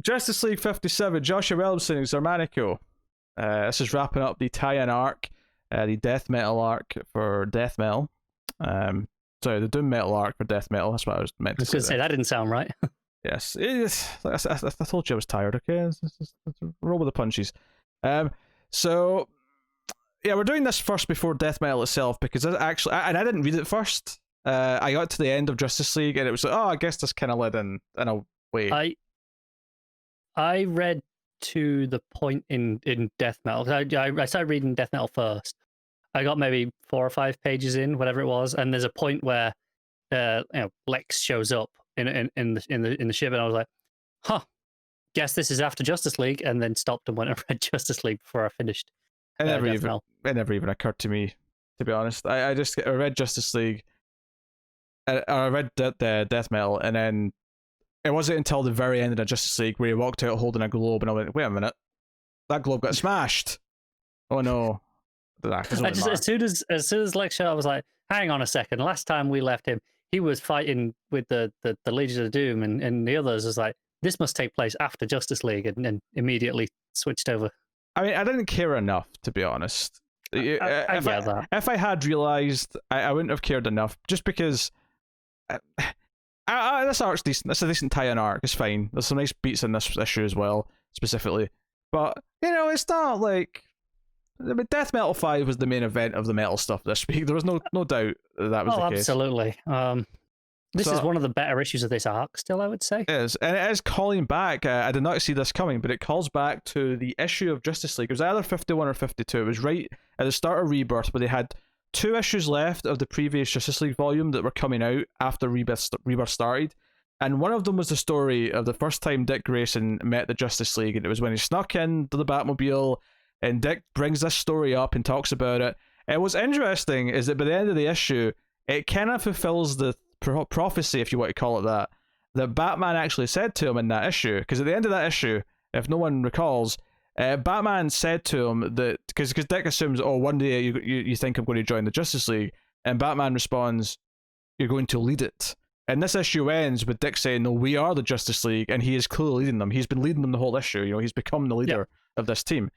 Justice League 57, Joshua Williamson and Zermanico. This is wrapping up the tie-in arc, the death metal arc for death metal. Sorry, the doom metal arc for death metal. That's what I was meant to say. I was going to say, that didn't sound right. Yes, it is. I told you I was tired, okay? Let's roll with the punches. So, yeah, we're doing this first before death metal itself, because actually, and I didn't read it first. I got to the end of Justice League, and it was like, oh, I guess this kind of led in a way. I read to the point in death metal. I started reading death metal first. I got maybe 4 or 5 pages in, whatever it was, and there's a point where Lex shows up in the ship, and I was like, huh, guess this is after Justice League, and then stopped and went and read Justice League before I finished. It never even occurred to me, to be honest. I read Justice League, I read the death metal, and then it wasn't until the very end of the Justice League where he walked out holding a globe, and I went, wait a minute, that globe got smashed. Oh no. As soon as Lex showed up, I was like, hang on a second, last time we left him, he was fighting with the Legion of Doom and the others. Was like, this must take place after Justice League, and immediately switched over. I mean, I didn't care enough, to be honest. I get that. If I had realised, I wouldn't have cared enough, just because this arc's decent. It's a decent tie-in arc. It's fine. There's some nice beats in this issue as well, specifically. But, it's not like... I mean, Death Metal 5 was the main event of the metal stuff this week. There was no doubt that was the case. Absolutely. This is one of the better issues of this arc still, I would say. It is. And it is calling back, I did not see this coming, but it calls back to the issue of Justice League. It was either 51 or 52. It was right at the start of Rebirth, where they had 2 issues left of the previous Justice League volume that were coming out after Rebirth started. And one of them was the story of the first time Dick Grayson met the Justice League. And it was when he snuck into the Batmobile, and Dick brings this story up and talks about it. And what's interesting is that by the end of the issue, it kind of fulfills the prophecy, if you want to call it that Batman actually said to him in that issue. Because at the end of that issue, if no one recalls, Batman said to him that, because Dick assumes, oh, one day you think I'm going to join the Justice League, and Batman responds, you're going to lead it. And this issue ends with Dick saying, no, we are the Justice League, and he is clearly leading them. He's been leading them the whole issue. He's become the leader of this team.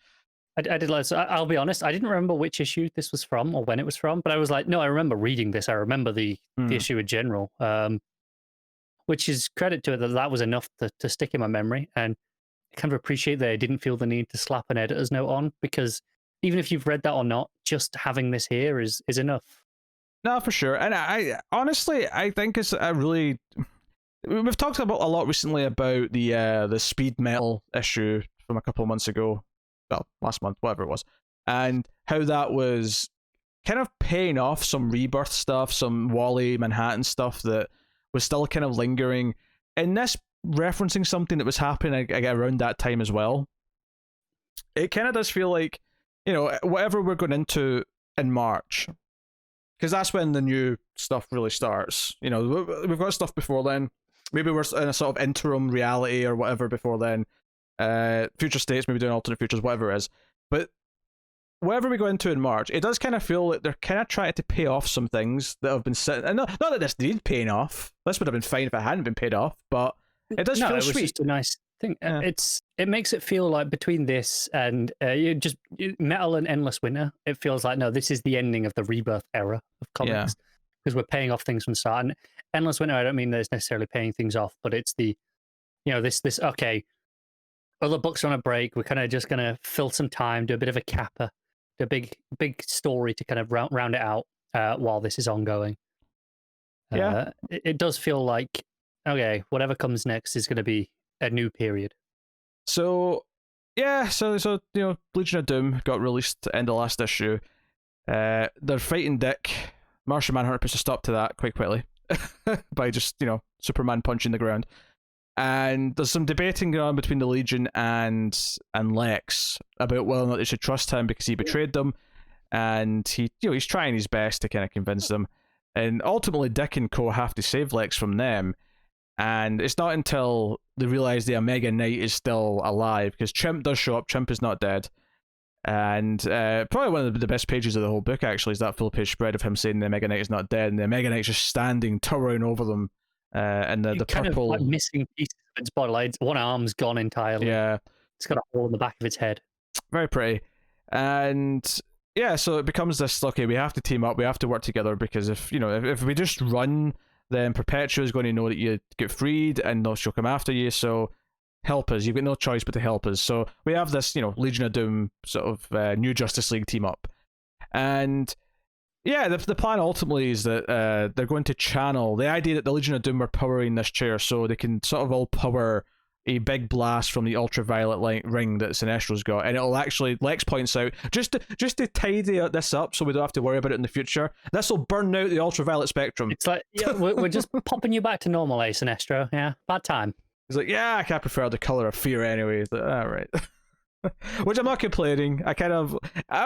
I did like, so I'll be honest, I didn't remember which issue this was from or when it was from, but I was like, no, I remember reading this. I remember the issue in general, which is credit to it that was enough to stick in my memory. And I kind of appreciate that I didn't feel the need to slap an editor's note on, because even if you've read that or not, just having this here is enough. No, for sure. And I honestly, I think it's a really... We've talked about a lot recently about the speed metal issue from a couple of months ago. Well, last month, whatever it was, and how that was kind of paying off some Rebirth stuff, some Wally Manhattan stuff that was still kind of lingering, and this referencing something that was happening around that time as well. It kind of does feel like, whatever we're going into in March, because that's when the new stuff really starts. We've got stuff before then. Maybe we're in a sort of interim reality or whatever before then. Future states, maybe doing alternate futures, whatever it is. But whatever we go into in March, it does kind of feel like they're kind of trying to pay off some things that have been sitting. And not that this needed paying off. This would have been fine if it hadn't been paid off. But it does feel sweet. It was just a nice thing. Yeah. It makes it feel like between this and Metal and Endless Winter, it feels like, no, this is the ending of the Rebirth era of comics, because we're paying off things from the start. And Endless Winter, I don't mean that it's necessarily paying things off, but it's the this okay. Other books are on a break. We're kind of just going to fill some time, do a bit of a capper, do a big story to kind of round it out while this is ongoing. Yeah. It does feel like, okay, whatever comes next is going to be a new period. So, yeah, so Legion of Doom got released end of last issue. They're fighting Dick. Martian Manhunter puts a stop to that quite quickly by just, Superman punching the ground. And there's some debating going on between the Legion and Lex about whether or not they should trust him because he betrayed them, and he's trying his best to kind of convince them. And ultimately, Dick and Co have to save Lex from them. And it's not until they realize the Omega Knight is still alive, because Chimp does show up. Chimp is not dead. And probably one of the best pages of the whole book, actually, is that full page spread of him saying the Omega Knight is not dead, and the Omega Knight's just standing, towering over them. And the kind purple, of like missing pieces its body. Like, one arm's gone entirely. Yeah, it's got a hole in the back of its head. Very pretty. And yeah, so it becomes this, okay, we have to team up, we have to work together, because if we just run, then Perpetua is going to know that you get freed and she'll come after you, so help us. You've got no choice but to help us. So we have this, Legion of Doom sort of new Justice League team up. And yeah, the plan ultimately is that they're going to channel the idea that the Legion of Doom are powering this chair, so they can sort of all power a big blast from the ultraviolet ring that Sinestro's got, and it'll actually, Lex points out, just to tidy this up so we don't have to worry about it in the future, this will burn out the ultraviolet spectrum. It's like, yeah, we're just popping you back to normal, Sinestro. Yeah, bad time. He's like, yeah, I prefer the color of fear anyway. He's like, all right. Which I'm not complaining. I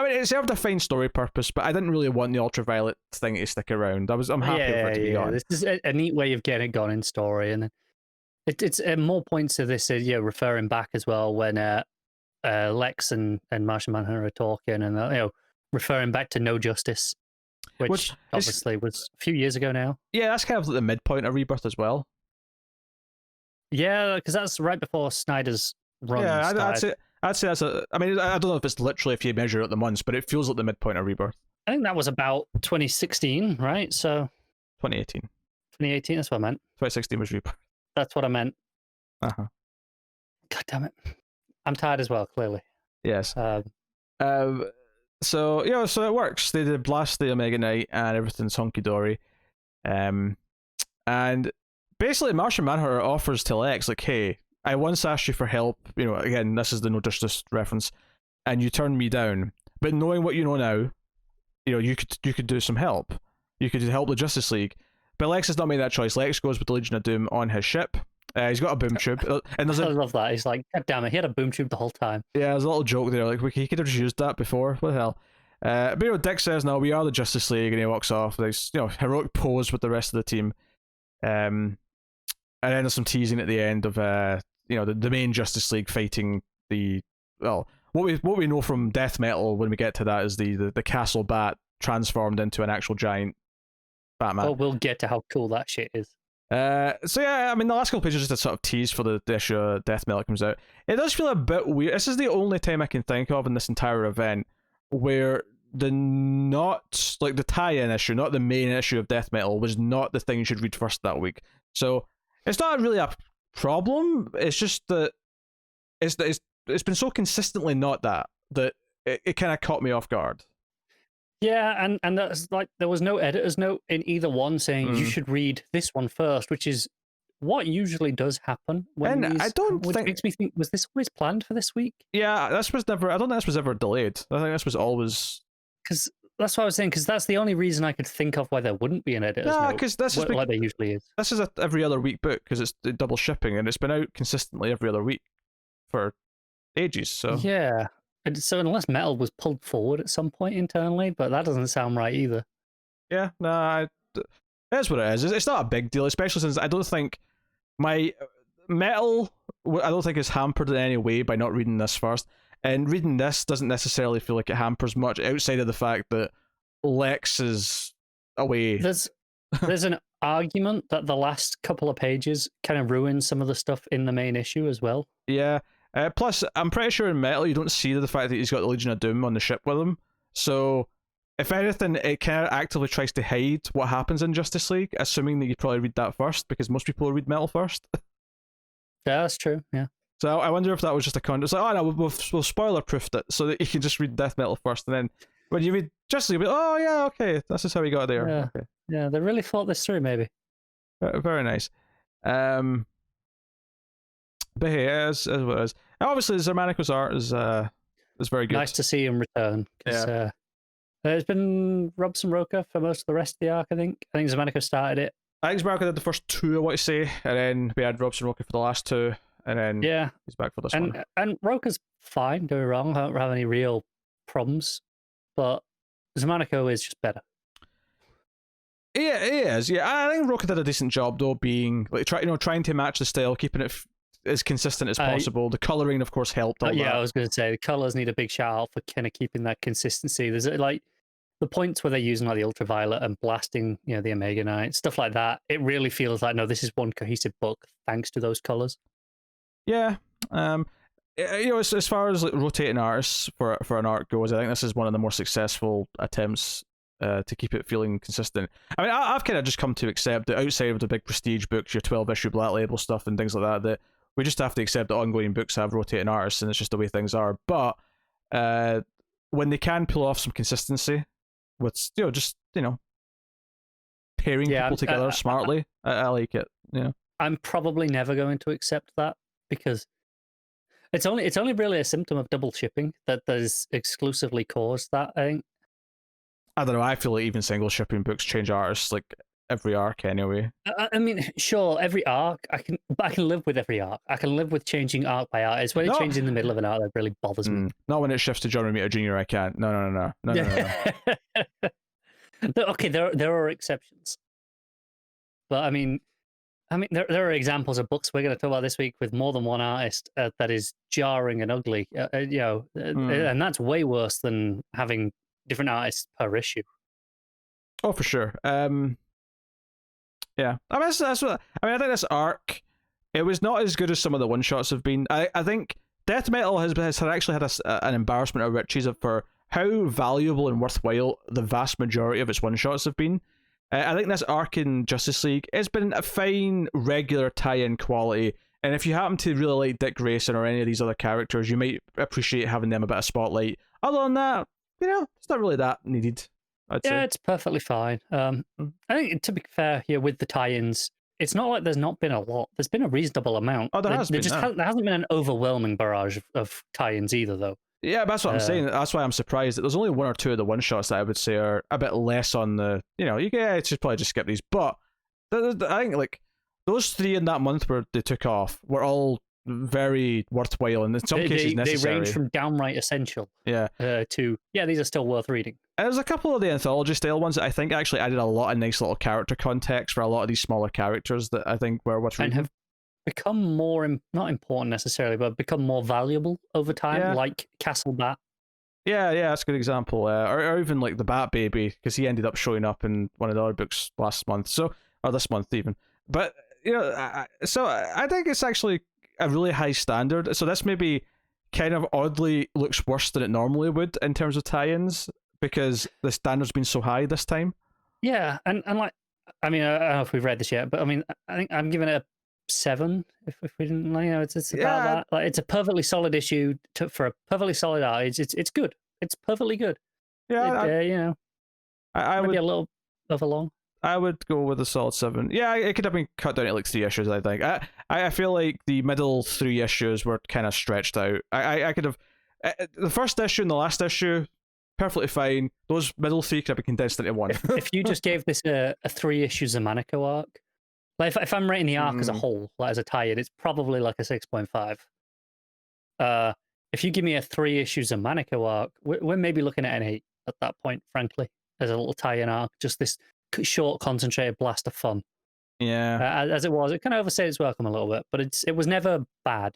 mean, it served a fine story purpose, but I didn't really want the ultraviolet thing to stick around. I'm happy for it to be gone. This is a neat way of getting it gone in story, and it's more points to this, referring back as well when Lex and Martian Manhunter are talking, and referring back to No Justice, which obviously was a few years ago now. Yeah, that's kind of like the midpoint of Rebirth as well. Yeah, because that's right before Snyder's run. Yeah, I'd say that's I mean, I don't know if it's literally if you measure out the months, but it feels like the midpoint of Rebirth. I think that was about 2016, right? So 2018. 2018, that's what I meant. 2016 was Rebirth. That's what I meant. Uh-huh. God damn it. I'm tired as well, clearly. Yes. So it works. They did blast the Omega Knight and everything's hunky-dory. And basically Martian Manhunter offers to Lex, like, hey, I once asked you for help, again, this is the No Justice reference, and you turned me down. But knowing what you know now, you could do some help. You could help the Justice League. But Lex has not made that choice. Lex goes with the Legion of Doom on his ship. He's got a boom tube. And I love that. He's like, God damn it, he had a boom tube the whole time. Yeah, there's a little joke there. Like, he could have just used that before. What the hell? But Dick says, no, we are the Justice League, and he walks off. There's, heroic pose with the rest of the team. And then there's some teasing at the end of the main Justice League fighting what we know from Death Metal when we get to that is the Castle Bat transformed into an actual giant Batman. Well, we'll get to how cool that shit is. So yeah, I mean, the last couple pages is just a sort of tease for the issue Death Metal comes out. It does feel a bit weird. This is the only time I can think of in this entire event where the tie-in issue, not the main issue of Death Metal, was not the thing you should read first that week. So it's not really a problem. It's just that it's been so consistently not that it kind of caught me off guard. Yeah, and that's like, there was no editor's note in either one saying you should read this one first, which is what usually does happen. When I don't think, makes me think, was this always planned for this week? Yeah, this was never. I don't think this was ever delayed. I think this was always. Because that's what I was saying. Because that's the only reason I could think of why there wouldn't be an editor's note. Yeah, because this is like there usually is. This is a every other week book because it's double shipping and it's been out consistently every other week for ages. So yeah. So unless Metal was pulled forward at some point internally, but that doesn't sound right either. Yeah, that's what it is. It's not a big deal, especially since I don't think my Metal, I don't think is hampered in any way by not reading this first. And reading this doesn't necessarily feel like it hampers much outside of the fact that Lex is away. There's an argument that the last couple of pages kind of ruin some of the stuff in the main issue as well. Yeah. Plus, I'm pretty sure in Metal you don't see the fact that he's got the Legion of Doom on the ship with him. So, if anything, it kind of actively tries to hide what happens in Justice League, assuming that you probably read that first, because most people read Metal first. Yeah, that's true, yeah. So I wonder if that was just a con. It's like, oh no, we'll spoiler-proofed it so that you can just read Death Metal first, and then when you read Justice League, you'll be like, oh yeah, okay, this is how we got there. Yeah, okay. Yeah, they really thought this through, maybe. Very nice. But hey, as what it is. Obviously, Zermanico's art is very good. Nice to see him return. Yeah. There's been Robson Roca for most of the rest of the arc, I think. I think Zermanico started it. I think Zermanico did the first two, I want to say, and then we had Robson Roca for the last two, and then he's back for this one. And Roca's fine, don't get me wrong. I don't have any real problems, but Zermanico is just better. Yeah, it is. Yeah, I think Roca did a decent job though, being like trying to match the style, keeping it as consistent as possible. The coloring, of course, helped. Yeah, I was going to say the colors need a big shout out for kind of keeping that consistency. There's like the points where they're using like the ultraviolet and blasting, the Omega Knight, stuff like that. It really feels like, no, this is one cohesive book thanks to those colors. Yeah. As far as like rotating artists for an arc goes, I think this is one of the more successful attempts to keep it feeling consistent. I mean, I've kind of just come to accept that outside of the big prestige books, your 12-issue Black Label stuff and things like that, that we just have to accept that ongoing books have rotating artists, and it's just the way things are. But when they can pull off some consistency with, just pairing people together smartly, I like it. Yeah, I'm probably never going to accept that because it's only really a symptom of double shipping that has exclusively caused that. I think. I don't know. I feel like even single shipping books change artists like every arc anyway. I mean, sure, every arc I can live with every arc. I can live with changing arc by arc. It's when it changes in the middle of an arc that really bothers me. Not when it shifts to John Romita Jr. I can't. No. Okay, there are exceptions, but I mean, there are examples of books we're going to talk about this week with more than one artist that is jarring and ugly. And that's way worse than having different artists per issue. Oh, for sure. Yeah, I mean, that's what I think. This arc, it was not as good as some of the one shots have been. I think Death Metal has actually had an embarrassment of riches for how valuable and worthwhile the vast majority of its one shots have been. I think this arc in Justice League has been a fine, regular tie-in quality. And if you happen to really like Dick Grayson or any of these other characters, you might appreciate having them a bit of spotlight. Other than that, it's not really that needed. I'd say. It's perfectly fine. I think, to be fair here with the tie-ins, it's not like there's not been a lot. There's been a reasonable amount. Oh, there hasn't been an overwhelming barrage of tie-ins either, though. Yeah, that's what I'm saying. That's why I'm surprised that there's only one or two of the one-shots that I would say are a bit less on the, you should probably just skip these. But I think, like, those three in that month where they took off were all very worthwhile and in some cases necessary. They range from downright essential to, these are still worth reading. And there's a couple of the anthology-style ones that I think actually added a lot of nice little character context for a lot of these smaller characters that I think were worth reading. And have become more, not important necessarily, but become more valuable over time, like Castle Bat. Yeah, that's a good example. Or even like the Bat Baby, because he ended up showing up in one of the other books last month, or this month even. But, so I think it's actually a really high standard. So this maybe kind of oddly looks worse than it normally would in terms of tie-ins, because the standard's been so high this time. Yeah, and like, I mean, I don't know if we've read this yet, but I mean, I think I'm giving it a 7 if we didn't, it's about that. Like, it's a perfectly solid issue for a perfectly solid art. It's good. It's perfectly good. Yeah, I would be a little overlong. I would go with a solid 7. Yeah, it could have been cut down to like 3 issues. I think. I feel like the middle 3 issues were kind of stretched out. I could have the first issue and the last issue perfectly fine. Those middle 3 could have been condensed into 1. If you just gave this a 3-issue Zamanico arc, like if I'm rating the arc as a whole, like as a tie-in, it's probably like a 6.5. If you give me a 3-issue Zamanico arc, we're maybe looking at an 8 at that point, frankly, as a little tie-in arc. Just this short, concentrated blast of fun. Yeah. As it was, it kind of overstayed its welcome a little bit, but it was never bad.